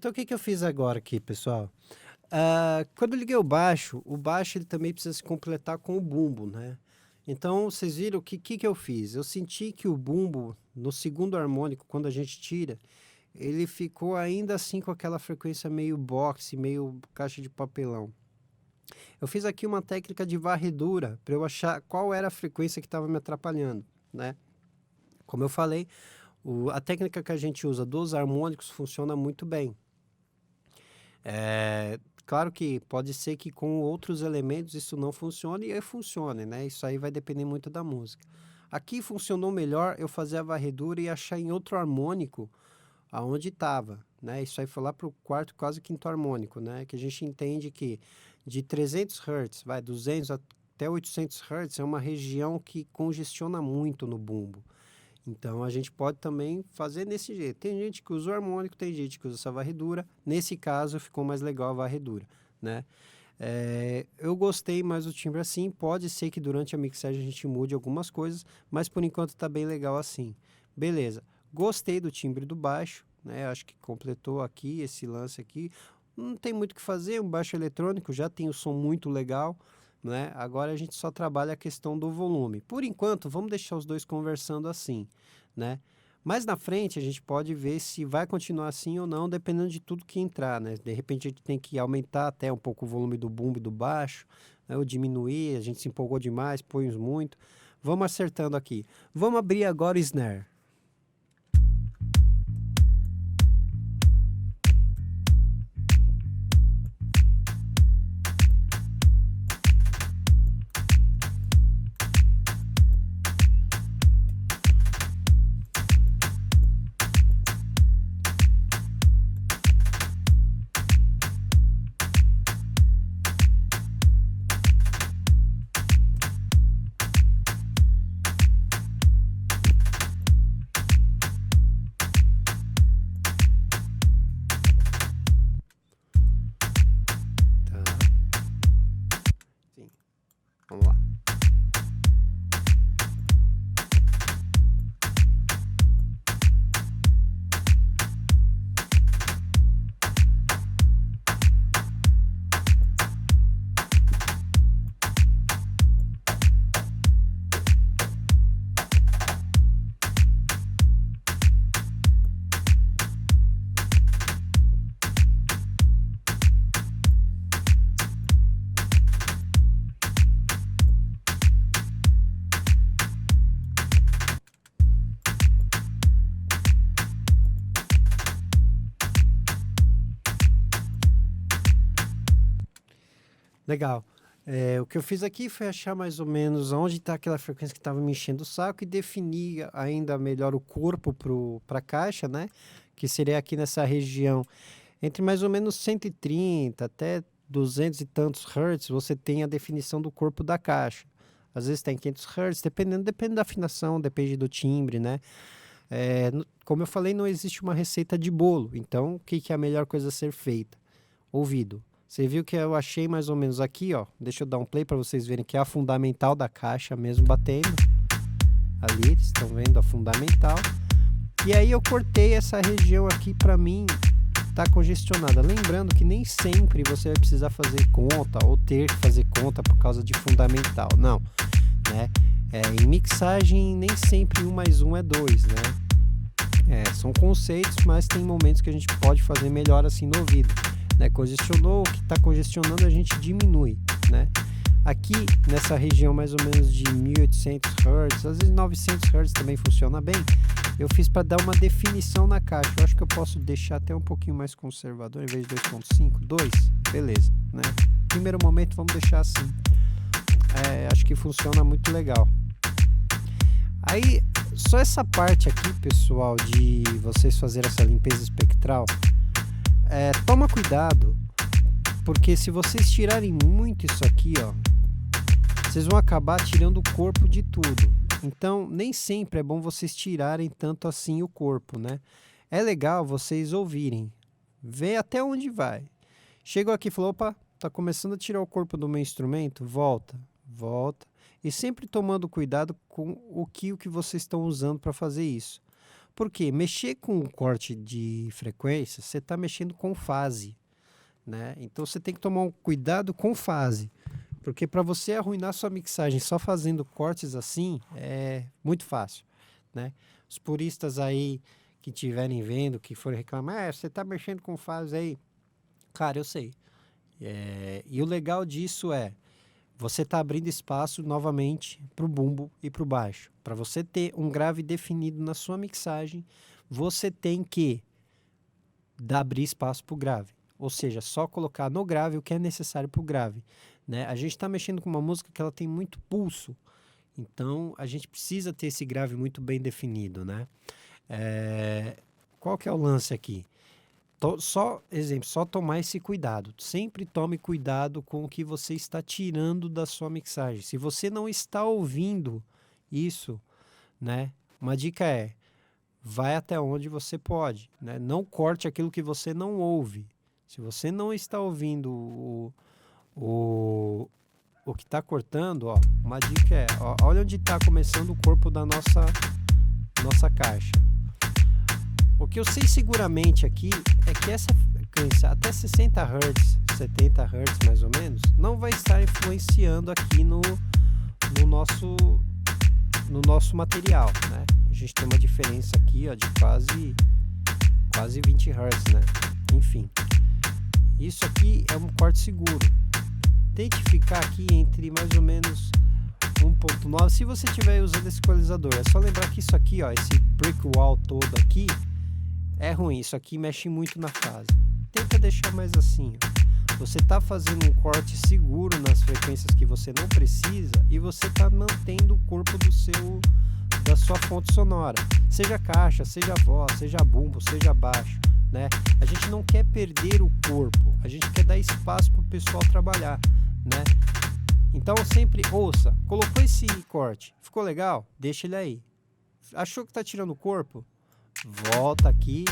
Então, o que que eu fiz agora aqui, pessoal? Quando eu liguei o baixo ele também precisa se completar com o bumbo, né? Então, vocês viram o que eu fiz? Eu senti que o bumbo, no segundo harmônico, quando a gente tira, ele ficou ainda assim com aquela frequência meio boxe, meio caixa de papelão. Eu fiz aqui uma técnica de varredura para eu achar qual era a frequência que estava me atrapalhando, né? Como eu falei, a técnica que a gente usa dos harmônicos funciona muito bem. Claro que pode ser que com outros elementos isso não funcione e funcione, né? Isso aí vai depender muito da música. Aqui funcionou melhor eu fazer a varredura e achar em outro harmônico aonde estava, né? Isso aí foi lá para o quarto, quase quinto harmônico, né? Que a gente entende que de 300 Hz, 200 até 800 Hz é uma região que congestiona muito no bumbo. Então, a gente pode também fazer desse jeito. Tem gente que usa o harmônico, tem gente que usa essa varredura. Nesse caso, ficou mais legal a varredura, né? Eu gostei mais do timbre assim. Pode ser que durante a mixagem a gente mude algumas coisas, mas por enquanto tá bem legal assim. Beleza. Gostei do timbre do baixo, né? Acho que completou aqui esse lance aqui. Não tem muito o que fazer, um baixo eletrônico já tem o som muito legal, né? Agora a gente só trabalha a questão do volume. Por enquanto, vamos deixar os dois conversando assim, né? Mais na frente a gente pode ver se vai continuar assim ou não, dependendo de tudo que entrar, né? De repente a gente tem que aumentar até um pouco o volume do bumbo e do baixo, né? Ou diminuir, a gente se empolgou demais, põe muito. Vamos acertando aqui. Vamos abrir agora o snare. Vamos lá. Legal. O que eu fiz aqui foi achar mais ou menos onde está aquela frequência que estava me enchendo o saco e definir ainda melhor o corpo para a caixa, né? Que seria aqui nessa região entre mais ou menos 130 até 200 e tantos Hz, você tem a definição do corpo da caixa. Às vezes tem 500 Hz, depende da afinação, depende do timbre, né? Como eu falei, não existe uma receita de bolo. Então, o que é a melhor coisa a ser feita? Ouvido. Você viu que eu achei mais ou menos aqui, ó. Deixa eu dar um play para vocês verem que é a fundamental da caixa mesmo batendo. Ali, estão vendo a fundamental. E aí eu cortei essa região aqui para mim tá congestionada. Lembrando que nem sempre você vai precisar fazer conta ou ter que fazer conta por causa de fundamental. Não, né? Em mixagem nem sempre 1 mais 1 é 2, né? São conceitos, mas tem momentos que a gente pode fazer melhor assim no ouvido. Né, congestionou, o que está congestionando a gente diminui, né? Aqui nessa região mais ou menos de 1800 Hz, às vezes 900 Hz também funciona bem. Eu fiz para dar uma definição na caixa. Eu acho que eu posso deixar até um pouquinho mais conservador, em vez de 2.5, 2, beleza, né? Primeiro momento vamos deixar assim. Acho que funciona muito legal. Aí, só essa parte aqui, pessoal, de vocês fazerem essa limpeza espectral, toma cuidado, porque se vocês tirarem muito isso aqui, ó, vocês vão acabar tirando o corpo de tudo. Então, nem sempre é bom vocês tirarem tanto assim o corpo, né? É legal vocês ouvirem, ver até onde vai. Chegou aqui e falou, opa, tá começando a tirar o corpo do meu instrumento, volta. E sempre tomando cuidado com o que vocês estão usando para fazer isso. Porque mexer com corte de frequência, você está mexendo com fase, né? Então você tem que tomar um cuidado com fase. Porque para você arruinar sua mixagem só fazendo cortes assim, é muito fácil, né? Os puristas aí que estiverem vendo, que forem reclamar, você está mexendo com fase aí. Cara, eu sei. E o legal disso é, você está abrindo espaço novamente para o bumbo e para o baixo. Para você ter um grave definido na sua mixagem, você tem que abrir espaço para o grave. Ou seja, só colocar no grave o que é necessário para o grave, né? A gente está mexendo com uma música que ela tem muito pulso, então a gente precisa ter esse grave muito bem definido, né? Qual que é o lance aqui? Só tomar esse cuidado. Sempre tome cuidado com o que você está tirando da sua mixagem. Se você não está ouvindo isso, né? Uma dica é, vai até onde você pode, né? Não corte aquilo que você não ouve. Se você não está ouvindo o que está cortando, ó, uma dica é, ó, olha onde está começando o corpo da nossa caixa. O que eu sei seguramente aqui é que essa frequência até 60 Hz, 70 Hz mais ou menos, não vai estar influenciando aqui no nosso material, né? A gente tem uma diferença aqui, ó, de quase 20 Hz, né? Enfim, isso aqui é um corte seguro. Tente ficar aqui entre mais ou menos 1.9, se você estiver usando esse equalizador. É só lembrar que isso aqui, ó, esse brick wall todo aqui, é ruim, isso aqui mexe muito na fase. Tenta deixar mais assim, ó. Você está fazendo um corte seguro nas frequências que você não precisa e você está mantendo o corpo da sua fonte sonora. Seja caixa, seja voz, seja bumbo, seja baixo, né? A gente não quer perder o corpo, a gente quer dar espaço para o pessoal trabalhar, né? Então sempre ouça, colocou esse corte, ficou legal? Deixa ele aí. Achou que está tirando o corpo? Volta aqui,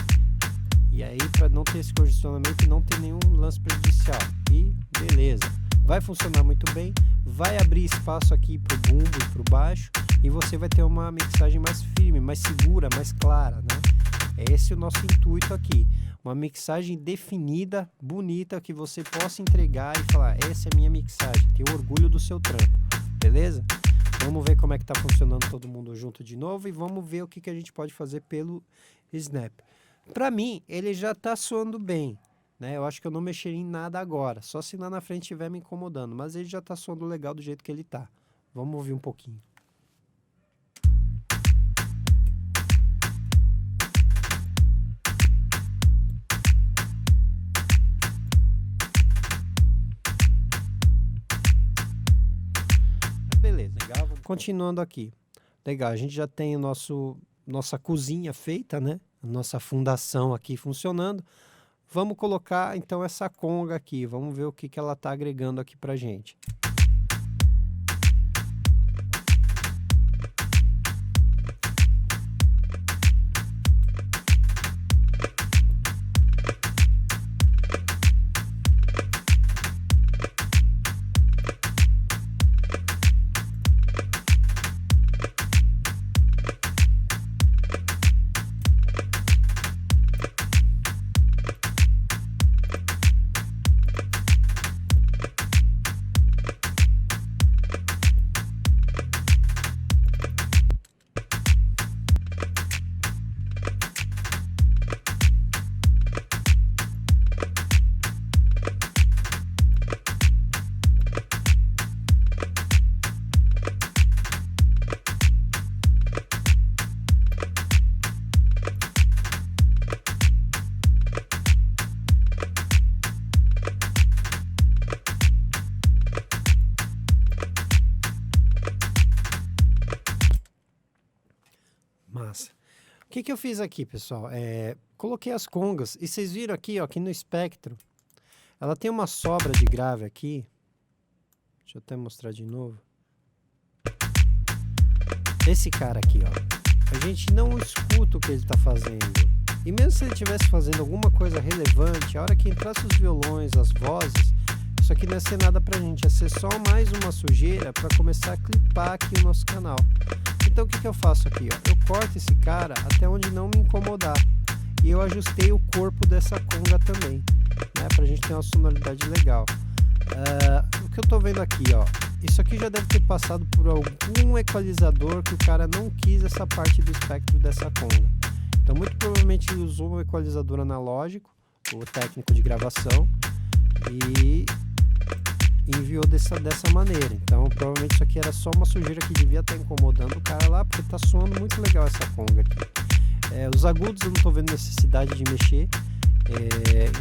e aí para não ter esse congestionamento e não ter nenhum lance prejudicial, e beleza, vai funcionar muito bem, vai abrir espaço aqui pro bumbo e pro baixo, e você vai ter uma mixagem mais firme, mais segura, mais clara, né? Esse é o nosso intuito aqui, uma mixagem definida, bonita, que você possa entregar e falar, essa é a minha mixagem, ter orgulho do seu trampo, beleza? Vamos ver como é que tá funcionando todo mundo junto de novo e vamos ver o que a gente pode fazer pelo Snap. Para mim, ele já tá soando bem, né? Eu acho que eu não mexeria em nada agora, só se lá na frente estiver me incomodando, mas ele já tá soando legal do jeito que ele tá. Vamos ouvir um pouquinho. Beleza, legal. Continuando aqui. Legal, a gente já tem nossa cozinha feita, né? Nossa fundação aqui funcionando. Vamos colocar então essa conga aqui. Vamos ver o que ela tá agregando aqui pra gente. Massa. O que eu fiz aqui, pessoal? Coloquei as congas e vocês viram aqui, ó, que no espectro ela tem uma sobra de grave aqui. Deixa eu até mostrar de novo. Esse cara aqui, ó, a gente não escuta o que ele está fazendo. E mesmo se ele estivesse fazendo alguma coisa relevante, a hora que entrasse os violões, as vozes, Isso aqui não é ser nada pra gente, é ser só mais uma sujeira para começar a clipar aqui o nosso canal. Então o que eu faço aqui? Ó? Eu corto esse cara até onde não me incomodar. E eu ajustei o corpo dessa conga também, né? Pra gente ter uma sonoridade legal. O que eu tô vendo aqui, ó, isso aqui já deve ter passado por algum equalizador que o cara não quis essa parte do espectro dessa conga. Então muito provavelmente ele usou um equalizador analógico, o técnico de gravação, e enviou dessa maneira. Então provavelmente isso aqui era só uma sujeira que devia estar incomodando o cara lá, porque tá soando muito legal essa conga aqui. Os agudos eu não tô vendo necessidade de mexer,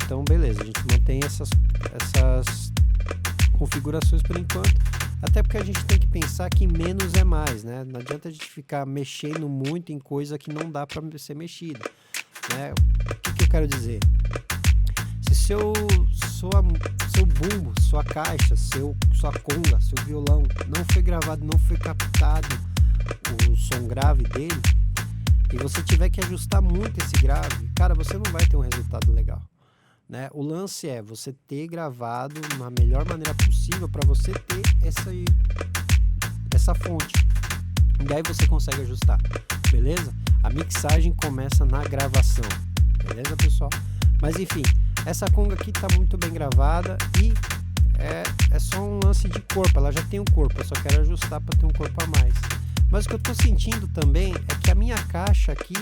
então beleza, a gente mantém essas configurações por enquanto, até porque a gente tem que pensar que menos é mais, né? Não adianta a gente ficar mexendo muito em coisa que não dá para ser mexida, né? O que eu quero dizer? Se seu bumbo, sua caixa, sua conga, seu violão não foi gravado, não foi captado o som grave dele, e você tiver que ajustar muito esse grave, cara, você não vai ter um resultado legal, né? O lance é você ter gravado na melhor maneira possível para você ter essa fonte, e aí você consegue ajustar, beleza? A mixagem começa na gravação, beleza, pessoal? Mas enfim, essa conga aqui tá muito bem gravada e é só um lance de corpo, ela já tem um corpo, eu só quero ajustar para ter um corpo a mais. Mas o que eu tô sentindo também é que a minha caixa aqui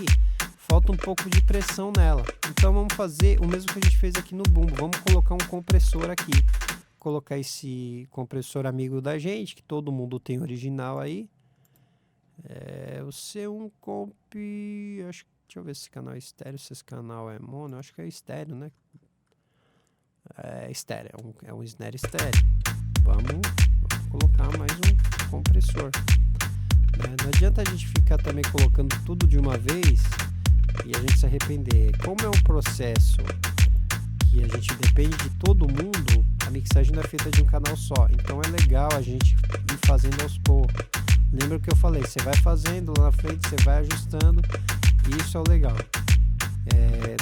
falta um pouco de pressão nela. Então vamos fazer o mesmo que a gente fez aqui no bumbo. Vamos colocar um compressor aqui. Colocar esse compressor amigo da gente, que todo mundo tem original aí. O C1 Comp... deixa eu ver se esse canal é estéreo, se esse canal é mono. Eu acho que é estéreo, né? É estéreo, é um snare estéreo. Vamos colocar mais um compressor. Não adianta a gente ficar também colocando tudo de uma vez e a gente se arrepender. Como é um processo que a gente depende de todo mundo, a mixagem não é feita de um canal só. Então é legal a gente ir fazendo aos poucos. Lembra o que eu falei? Você vai fazendo lá na frente, você vai ajustando, e isso é o legal.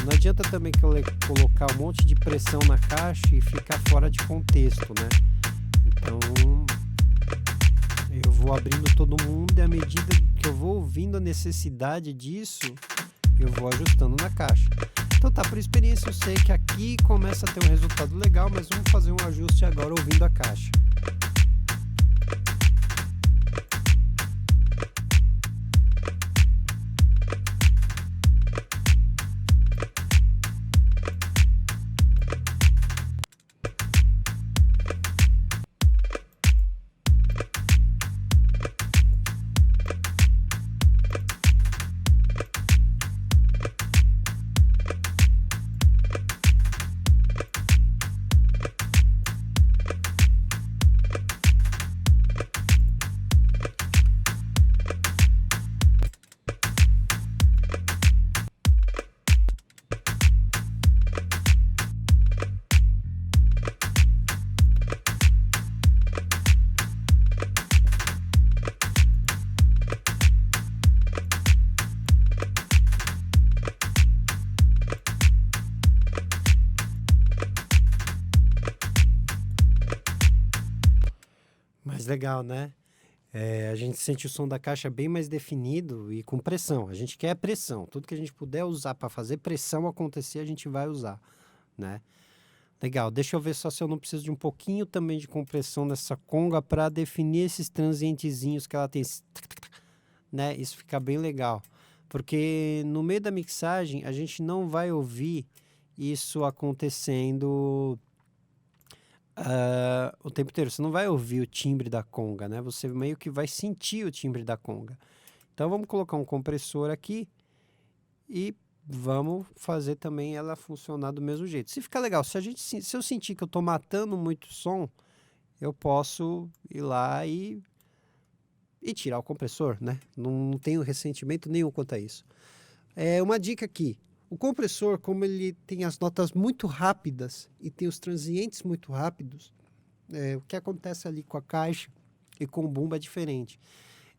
Não adianta também que eu colocar um monte de pressão na caixa e ficar fora de contexto, né? Então eu vou abrindo todo mundo e à medida que eu vou ouvindo a necessidade disso, eu vou ajustando na caixa. Então tá, por experiência eu sei que aqui começa a ter um resultado legal, mas vamos fazer um ajuste agora ouvindo a caixa. Mais legal, né? A gente sente o som da caixa bem mais definido e com pressão. A gente quer pressão. Tudo que a gente puder usar para fazer pressão acontecer, a gente vai usar, né? Legal. Deixa eu ver só se eu não preciso de um pouquinho também de compressão nessa conga para definir esses transientezinhos que ela tem, né? Isso fica bem legal. Porque no meio da mixagem, a gente não vai ouvir isso acontecendo o tempo inteiro. Você não vai ouvir o timbre da conga, né? Você meio que vai sentir o timbre da conga. Então vamos colocar um compressor aqui e vamos fazer também ela funcionar do mesmo jeito. Se ficar legal, se eu sentir que eu estou matando muito som, eu posso ir lá e tirar o compressor, né? Não tenho ressentimento nenhum quanto a isso. Uma dica aqui. O compressor, como ele tem as notas muito rápidas e tem os transientes muito rápidos, o que acontece ali com a caixa e com o bumbo é diferente.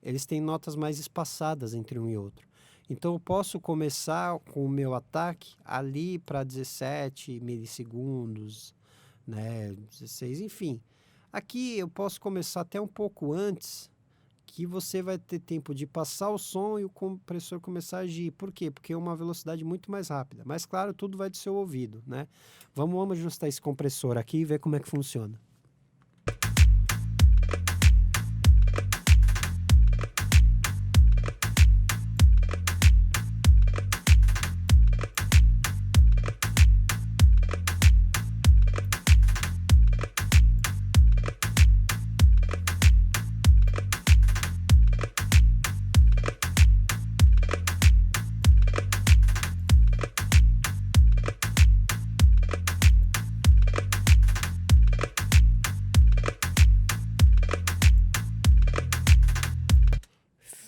Eles têm notas mais espaçadas entre um e outro. Então eu posso começar com o meu ataque ali para 17 milissegundos, né? 16, enfim. Aqui eu posso começar até um pouco antes, que você vai ter tempo de passar o som e o compressor começar a agir. Por quê? Porque é uma velocidade muito mais rápida. Mas claro, tudo vai do seu ouvido, né? Vamos ajustar esse compressor aqui e ver como é que funciona.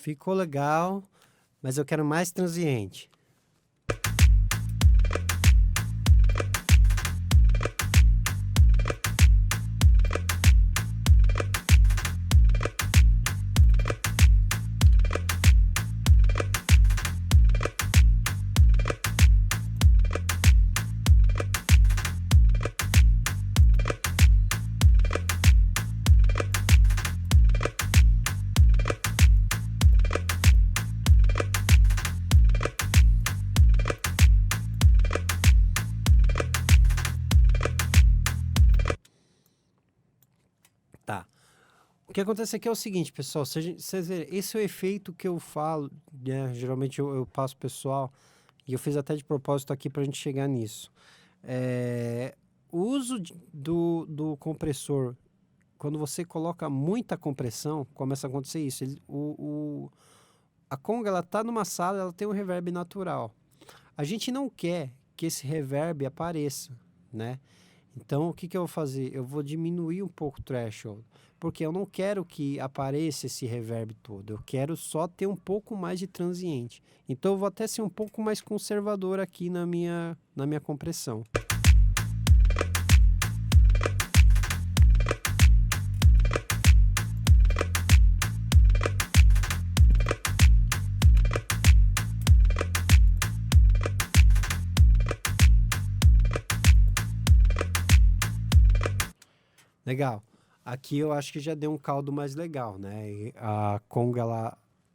Ficou legal, mas eu quero mais transiente. Tá. O que acontece aqui é o seguinte, pessoal, vocês verem, esse é o efeito que eu falo, né? Geralmente eu passo pro pessoal, e eu fiz até de propósito aqui pra gente chegar nisso. O uso do compressor, quando você coloca muita compressão, começa a acontecer isso. A conga, ela tá numa sala, ela tem um reverb natural. A gente não quer que esse reverb apareça, né? Então, o que eu vou fazer? Eu vou diminuir um pouco o threshold, porque eu não quero que apareça esse reverb todo. Eu quero só ter um pouco mais de transiente. Então, eu vou até ser um pouco mais conservador aqui na minha compressão. Legal. Aqui eu acho que já deu um caldo mais legal, né? E a conga,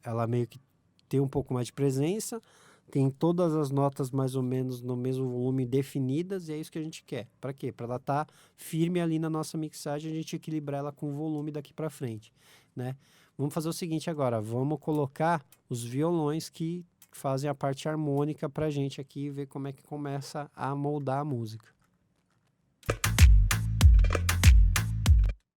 ela meio que tem um pouco mais de presença, tem todas as notas mais ou menos no mesmo volume definidas, e é isso que a gente quer. Para quê? Para ela estar firme ali na nossa mixagem, a gente equilibrar ela com o volume daqui para frente, né? Vamos fazer o seguinte agora, vamos colocar os violões que fazem a parte harmônica pra gente aqui e ver como é que começa a moldar a música.